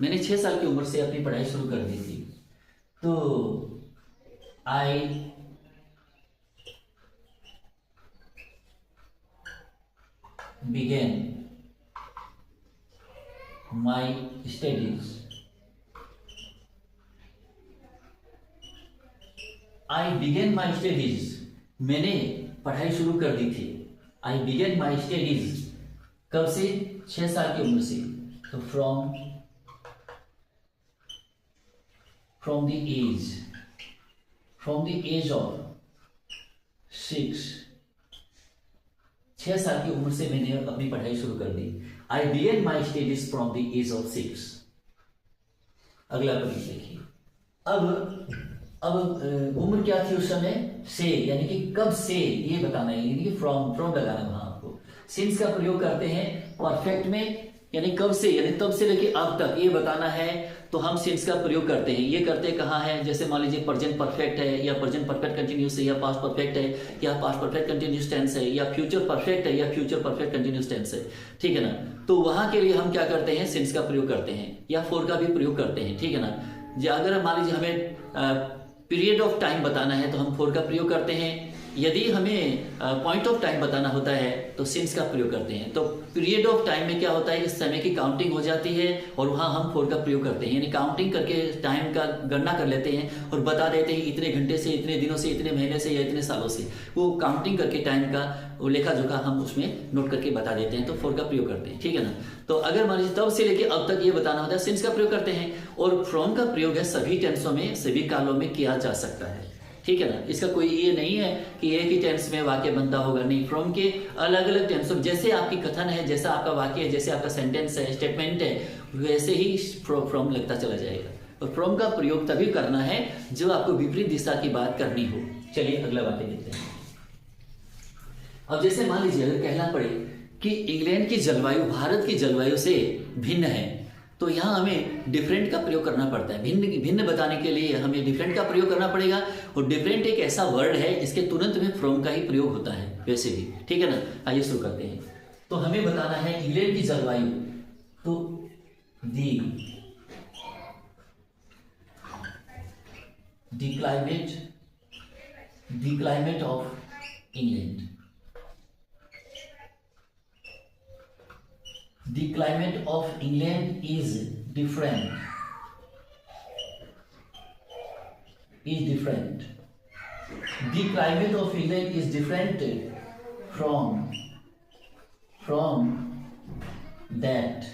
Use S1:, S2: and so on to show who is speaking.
S1: मैंने 6 साल की उम्र से अपनी पढ़ाई शुरू कर दी थी। तो I began my studies I began my studies, मैंने पढ़ाई शुरू कर दी थी। आई बिगेन माई स्टडीज कब से? 6 साल की उम्र से। तो फ्रॉम द एज ऑफ 6, 6 साल की उम्र से मैंने अपनी पढ़ाई शुरू कर दी। I began my studies from the age of 6। अगला पॉइंट देखिए। अब उम्र क्या थी उस समय? से, यानी कि कब से ये बताना है, यानी कि फ्रॉम लगाना है वहां आपको। सिंस का प्रयोग करते हैं परफेक्ट में, यानी कब से, यानी तब से लेके अब तक ये बताना है, तो हम सिंस का प्रयोग करते हैं। ये करते कहाँ है? जैसे मान लीजिए प्रेजेंट परफेक्ट है, या प्रेजेंट परफेक्ट कंटिन्यूस है, या पास्ट परफेक्ट है, या पास्ट परफेक्ट कंटिन्यूस टेंस है, या फ्यूचर परफेक्ट है, या फ्यूचर परफेक्ट कंटिन्यूस टेंस है। ठीक है ना? तो वहां के लिए हम क्या करते हैं? सिंस का प्रयोग करते हैं, या फोर का भी प्रयोग करते हैं। ठीक है ना? अगर मान लीजिए हमें पीरियड ऑफ टाइम बताना है तो हम फोर का प्रयोग करते हैं। यदि हमें पॉइंट ऑफ टाइम बताना होता है तो सिंस का प्रयोग करते हैं। तो पीरियड ऑफ टाइम में क्या होता है? इस समय की काउंटिंग हो जाती है और वहां हम फोर का प्रयोग करते हैं, यानी काउंटिंग करके टाइम का गणना कर लेते हैं और बता देते हैं इतने घंटे से, इतने दिनों से, इतने महीने से, या इतने सालों से। वो काउंटिंग करके टाइम का वो लेखा जोखा हम उसमें नोट करके बता देते हैं, तो फोर का प्रयोग करते हैं। ठीक है ना? तो अगर मान लीजिए तब से लेके अब तक ये बताना होता है, सिंस का प्रयोग करते हैं। और फ्रॉम का प्रयोग है सभी टेंसों में, सभी कालों में किया जा सकता है। ठीक है ना? इसका कोई ये नहीं है कि एक ही टेंस में वाक्य बनता होगा, नहीं। फ्रॉम के अलग अलग टेंसों, जैसे आपकी कथन है, जैसा आपका वाक्य है, जैसे आपका सेंटेंस है, स्टेटमेंट है, वैसे ही फ्रॉम लगता चला जाएगा। और फ्रॉम का प्रयोग तभी करना है जब आपको विपरीत दिशा की बात करनी हो। चलिए अगला वाक्य देखते हैं। अब जैसे मान लीजिए अगर कहना पड़े कि इंग्लैंड की जलवायु भारत की जलवायु से भिन्न है, तो यहाँ हमें डिफरेंट का प्रयोग करना पड़ता है। भिन्न बताने के लिए हमें डिफरेंट का प्रयोग करना पड़ेगा। और डिफरेंट एक ऐसा वर्ड है, इसके तुरंत में फ्रॉम का ही प्रयोग होता है वैसे भी। ठीक है ना? आइए शुरू करते हैं। तो हमें बताना है इंग्लैंड की जलवायु, तो the climate of England. The climate of England is different. The climate of England is different from that